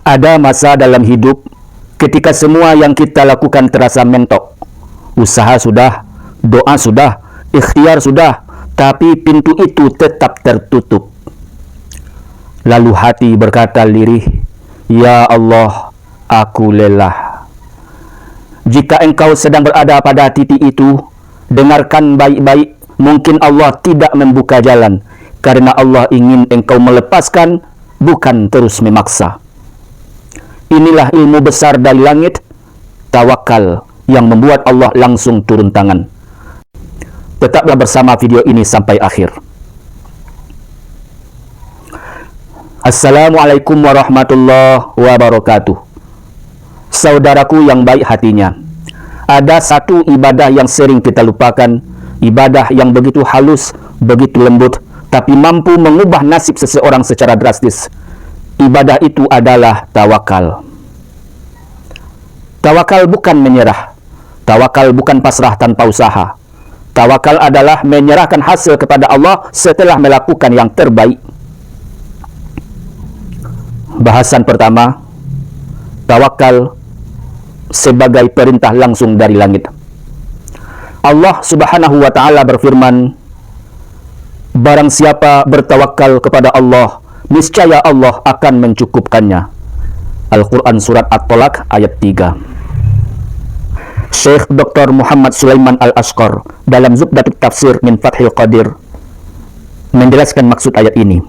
Ada masa dalam hidup ketika semua yang kita lakukan terasa mentok. Usaha sudah, doa sudah, ikhtiar sudah, tapi pintu itu tetap tertutup. Lalu hati berkata lirih, "Ya Allah, aku lelah." Jika engkau sedang berada pada titik itu, dengarkan baik-baik. Mungkin Allah tidak membuka jalan karena Allah ingin engkau melepaskan, bukan terus memaksa. Inilah ilmu besar dari langit, tawakal yang membuat Allah langsung turun tangan. Tetaplah bersama video ini sampai akhir. Assalamualaikum warahmatullahi wabarakatuh. Saudaraku yang baik hatinya, ada satu ibadah yang sering kita lupakan, ibadah yang begitu halus, begitu lembut, tapi mampu mengubah nasib seseorang secara drastis. Ibadah itu adalah tawakal. Tawakal bukan menyerah. Tawakal bukan pasrah tanpa usaha. Tawakal adalah menyerahkan hasil kepada Allah setelah melakukan yang terbaik. Bahasan pertama, tawakal sebagai perintah langsung dari langit. Allah Subhanahu wa ta'ala berfirman, "Barang siapa bertawakal kepada Allah, niscaya Allah akan mencukupkannya." Al-Quran Surat At-Tolak ayat 3. Syekh Dr. Muhammad Sulaiman Al-Ashqar dalam Zubdatut Tafsir min Fathil Qadir menjelaskan maksud ayat ini.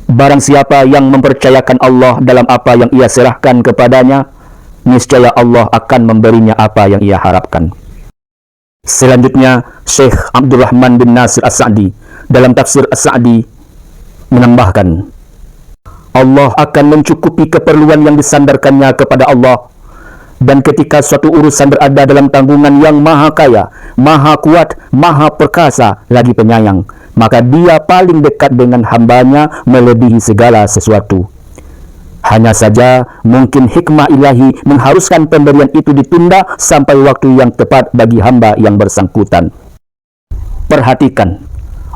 Barang siapa yang mempercayakan Allah dalam apa yang ia serahkan kepadanya, niscaya Allah akan memberinya apa yang ia harapkan. Selanjutnya, Syekh Abdurrahman bin Nasir As-Sa'di dalam tafsir As-Sa'di menambahkan, Allah akan mencukupi keperluan yang disandarkannya kepada Allah. Dan ketika suatu urusan berada dalam tanggungan yang maha kaya, maha kuat, maha perkasa, lagi penyayang, maka dia paling dekat dengan hambanya melebihi segala sesuatu. Hanya saja mungkin hikmah ilahi mengharuskan pemberian itu ditunda sampai waktu yang tepat bagi hamba yang bersangkutan. Perhatikan,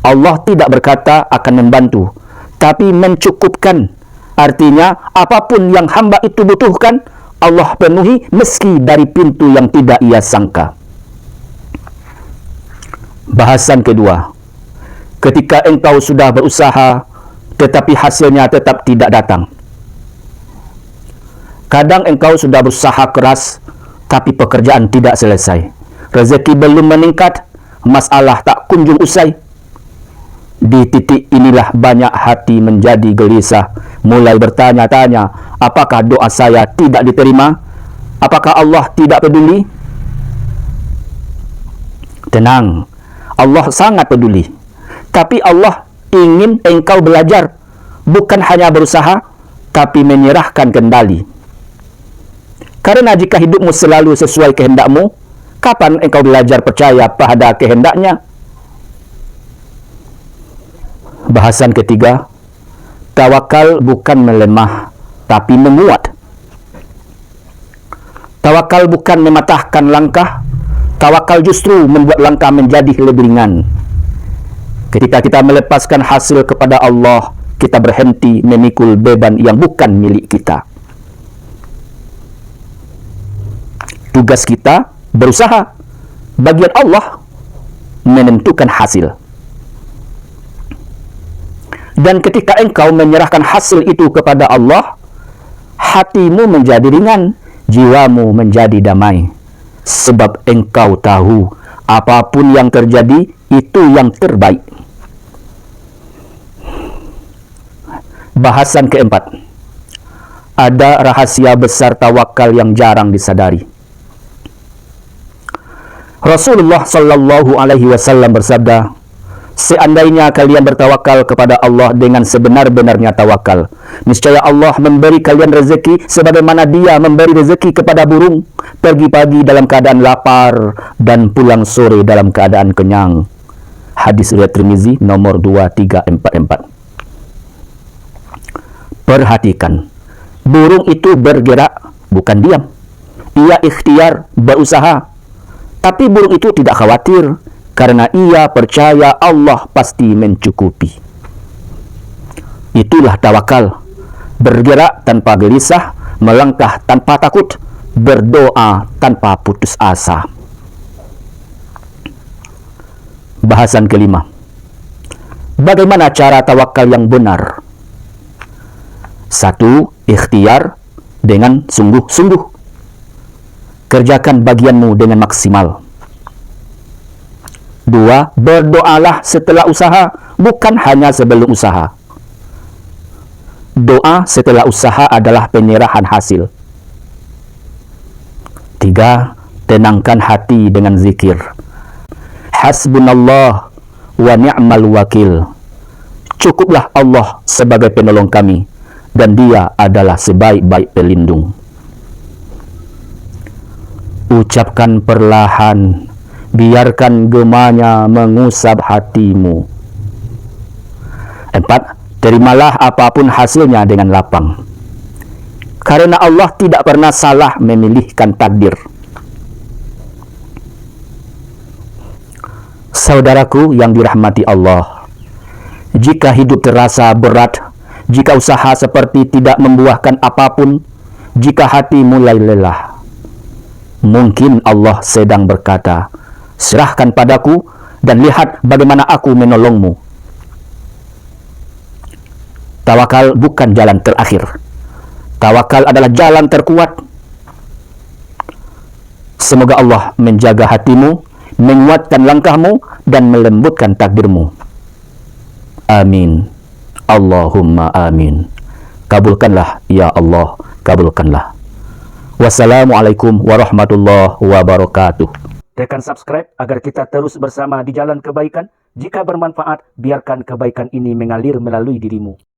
Allah tidak berkata akan membantu, tapi mencukupkan. Artinya apapun yang hamba itu butuhkan, Allah penuhi meski dari pintu yang tidak ia sangka. Bahasan kedua, ketika engkau sudah berusaha tetapi hasilnya tetap tidak datang. Kadang engkau sudah berusaha keras tapi pekerjaan tidak selesai. Rezeki belum meningkat, masalah tak kunjung usai. Di titik inilah banyak hati menjadi gelisah, mulai bertanya-tanya, apakah doa saya tidak diterima? Apakah Allah tidak peduli? Tenang, Allah sangat peduli. Tapi Allah ingin engkau belajar, bukan hanya berusaha, tapi menyerahkan kendali. Karena jika hidupmu selalu sesuai kehendakmu, kapan engkau belajar percaya pada kehendaknya? Bahasan ketiga, tawakal bukan melemah, tapi menguat. Tawakal bukan mematahkan langkah, tawakal justru membuat langkah menjadi lebih ringan. Ketika kita melepaskan hasil kepada Allah, kita berhenti memikul beban yang bukan milik kita. Tugas kita berusaha, bagian Allah menentukan hasil. Dan ketika engkau menyerahkan hasil itu kepada Allah, hatimu menjadi ringan, jiwamu menjadi damai. Sebab engkau tahu, apapun yang terjadi, itu yang terbaik. Bahasan keempat, ada rahasia besar tawakal yang jarang disadari. Rasulullah Sallallahu Alaihi Wasallam bersabda, seandainya kalian bertawakal kepada Allah dengan sebenar-benarnya tawakal, niscaya Allah memberi kalian rezeki sebagaimana Dia memberi rezeki kepada burung, pergi pagi dalam keadaan lapar dan pulang sore dalam keadaan kenyang. Hadis riwayat Tirmizi nomor 2344. Perhatikan, burung itu bergerak, bukan diam. Ia ikhtiar, berusaha. Tapi burung itu tidak khawatir, karena ia percaya Allah pasti mencukupi. Itulah tawakal. bergerak tanpa gelisah, melangkah tanpa takut, berdoa tanpa putus asa. Bahasan kelima. Bagaimana cara tawakal yang benar? 1. Ikhtiar dengan sungguh-sungguh. Kerjakan bagianmu dengan maksimal. 2. Berdoalah setelah usaha, bukan hanya sebelum usaha. Doa setelah usaha adalah penyerahan hasil. 3. Tenangkan hati dengan zikir. Hasbunallah wa ni'mal wakil. Cukuplah Allah sebagai penolong kami, dan Dia adalah sebaik-baik pelindung. Ucapkan perlahan, biarkan gemanya mengusap hatimu. 4. Terimalah apapun hasilnya dengan lapang, karena Allah tidak pernah salah memilihkan takdir. Saudaraku yang dirahmati Allah, jika hidup terasa berat, jika usaha seperti tidak membuahkan apapun, jika hati mulai lelah, mungkin Allah sedang berkata, serahkan padaku dan lihat bagaimana aku menolongmu. Tawakal bukan jalan terakhir. Tawakal adalah jalan terkuat. Semoga Allah menjaga hatimu, menguatkan langkahmu, dan melembutkan takdirmu. Amin. Allahumma amin. Kabulkanlah ya Allah, kabulkanlah. Wassalamualaikum warahmatullahi wabarakatuh. Tekan subscribe agar kita terus bersama di jalan kebaikan. Jika bermanfaat, biarkan kebaikan ini mengalir melalui dirimu.